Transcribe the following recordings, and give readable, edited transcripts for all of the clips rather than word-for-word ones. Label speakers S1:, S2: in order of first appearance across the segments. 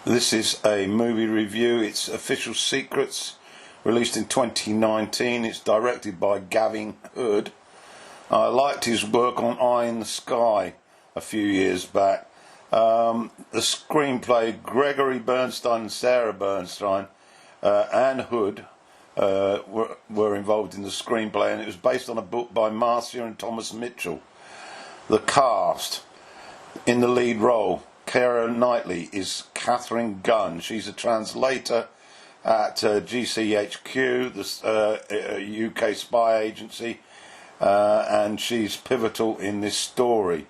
S1: This is a movie review. It's Official Secrets, released in 2019. It's directed by Gavin Hood. I liked his work on Eye in the Sky a few years back. The screenplay, Gregory Bernstein and Sarah Bernstein and Hood were involved in the screenplay, and it was based on a book by Marcia and Thomas Mitchell. The cast: in the lead role, Keira Knightley is Catherine Gunn. She's a translator at GCHQ, the UK spy agency, and she's pivotal in this story.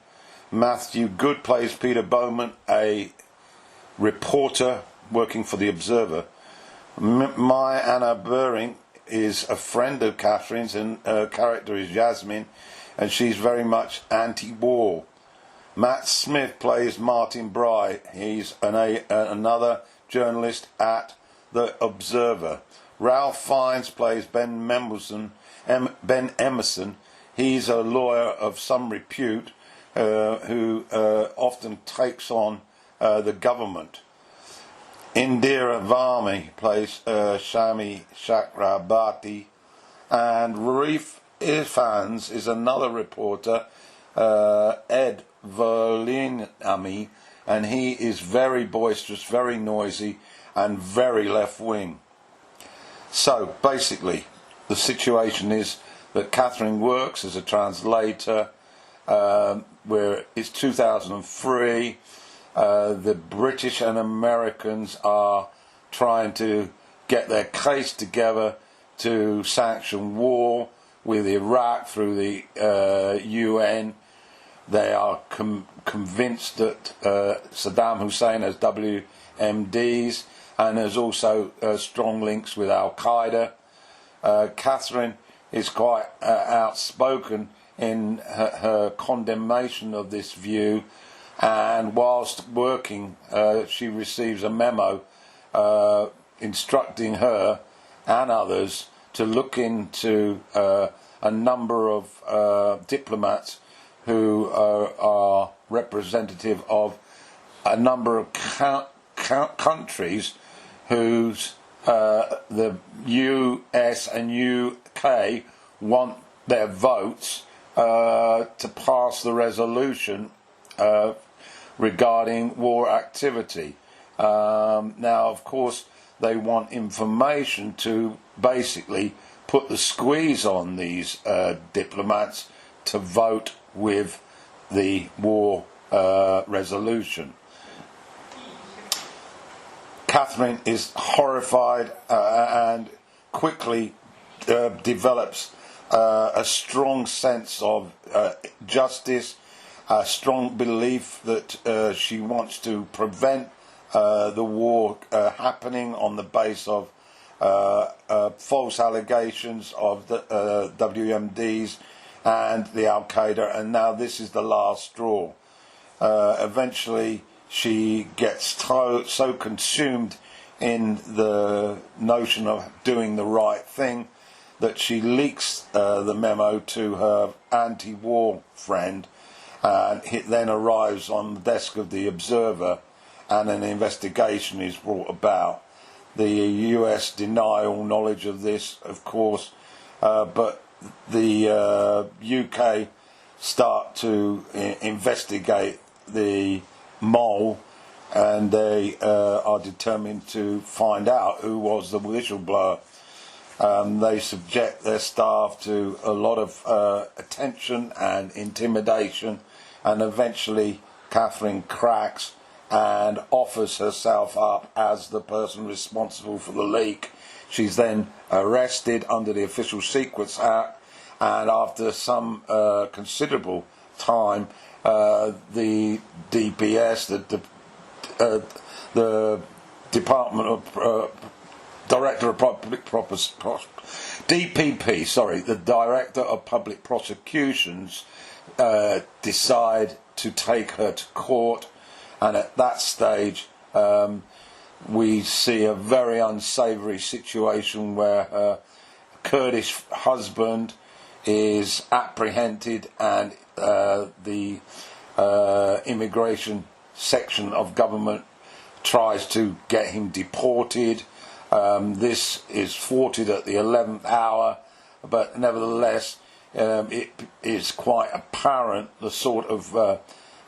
S1: Matthew Good plays Peter Bowman, a reporter working for The Observer. Maya Anna Buring is a friend of Catherine's, and her character is Yasmin, and she's very much anti-war. Matt Smith plays Martin Bry. He's another journalist at The Observer. Ralph Fiennes plays Ben Emerson. He's a lawyer of some repute who often takes on the government. Indira Varmi plays Shami Chakrabarti, and Raif Irfans is another reporter, Ed Verlinami, and he is very boisterous, very noisy, and very left-wing. So basically, the situation is that Catherine works as a translator, where it's 2003. The British and Americans are trying to get their case together to sanction war with Iraq through the UN. They are convinced that Saddam Hussein has WMDs and has also strong links with Al-Qaeda. Catherine is quite outspoken in her condemnation of this view, and whilst working she receives a memo instructing her and others to look into a number of diplomats who are representative of a number of countries whose the US and UK want their votes to pass the resolution regarding war activity. Now, of course, they want information to basically put the squeeze on these diplomats to vote with the war resolution. Catherine is horrified and quickly develops a strong sense of justice, a strong belief that she wants to prevent the war happening on the basis of false allegations of the WMDs and the Al-Qaeda, and now this is the last straw. Eventually she gets so consumed in the notion of doing the right thing that she leaks the memo to her anti-war friend, and it then arrives on the desk of The Observer, and an investigation is brought about. The US deny all knowledge of this, of course, but the UK start to investigate the mole, and they are determined to find out who was the whistleblower. They subject their staff to a lot of attention and intimidation, and eventually Catherine cracks and offers herself up as the person responsible for the leak. She's then arrested under the Official Secrets Act, and after some considerable time, the DPS, the Department of Director of Public DPP, sorry, the Director of Public Prosecutions decide to take her to court, and at that stage we see a very unsavoury situation where her Kurdish husband is apprehended, and the immigration section of government tries to get him deported. This is thwarted at the 11th hour, but nevertheless, it is quite apparent the sort of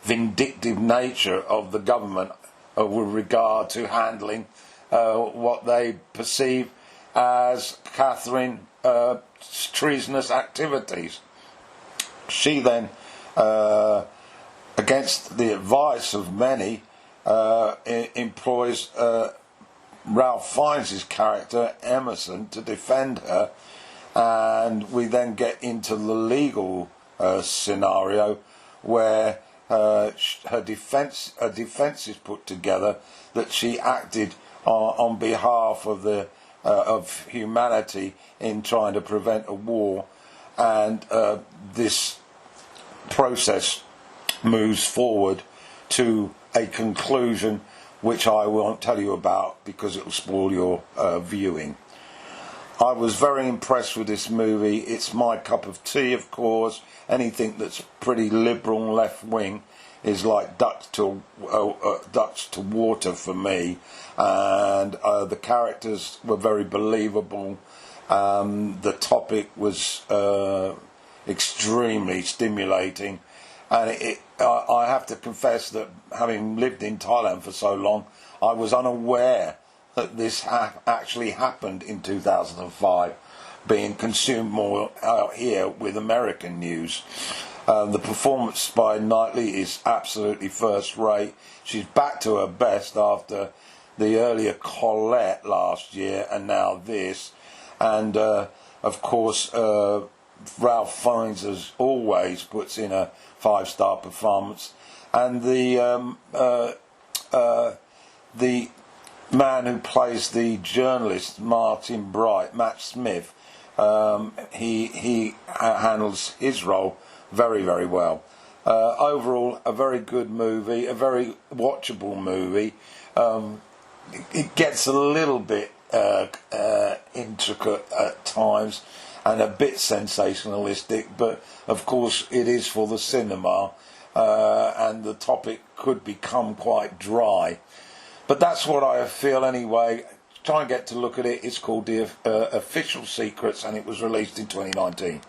S1: vindictive nature of the government with regard to handling what they perceive as Catherine's treasonous activities. She then, against the advice of many, employs Ralph Fiennes' character Emerson to defend her, and we then get into the legal scenario where her defence is put together that she acted on behalf of humanity in trying to prevent a war, and this process moves forward to a conclusion which I won't tell you about because it will spoil your viewing. I was very impressed with this movie. It's my cup of tea, of course. Anything that's pretty liberal and left-wing is like ducks to water for me. And the characters were very believable. The topic was extremely stimulating. And I have to confess that having lived in Thailand for so long, I was unaware that this actually happened in 2005, being consumed more out here with American news. The performance by Knightley is absolutely first rate. She's back to her best after the earlier Colette last year and now this. And of course, Ralph Fiennes, as always, puts in a 5-star performance. And the man who plays the journalist, Matt Smith, he handles his role very, very well. Overall, a very good movie, a very watchable movie. It gets a little bit intricate at times and a bit sensationalistic, but of course it is for the cinema, and the topic could become quite dry. But that's what I feel anyway. Try and get to look at it. It's called The Official Secrets, and it was released in 2019.